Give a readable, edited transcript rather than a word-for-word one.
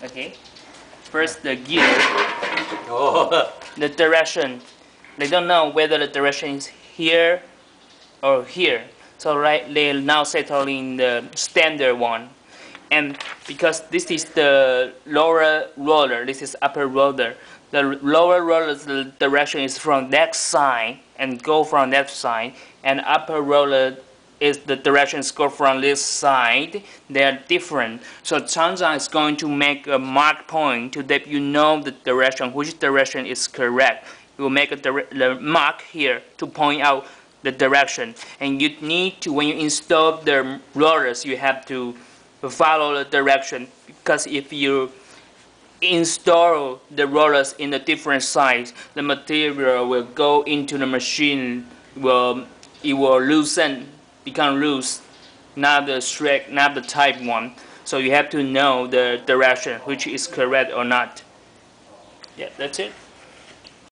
Okay. First, the gear, Oh. the direction. They don't know whether the direction is here or here. So they now settle in the standard one. And because this is the lower roller, this is upper roller. The lower roller's direction is from that side and go from that side, and upper roller is the directions go from this side. They are different. So Changzhang is going to make a mark point to let you know the direction, which direction is correct. You will make the mark here to point out the direction. And you need to, when you install the rollers, you have to follow the direction, because if you install the rollers in a different size, the material will go into the machine, it will loosen, become loose, not the straight, not the tight one. So you have to know the direction, which is correct or not. Yeah, that's it.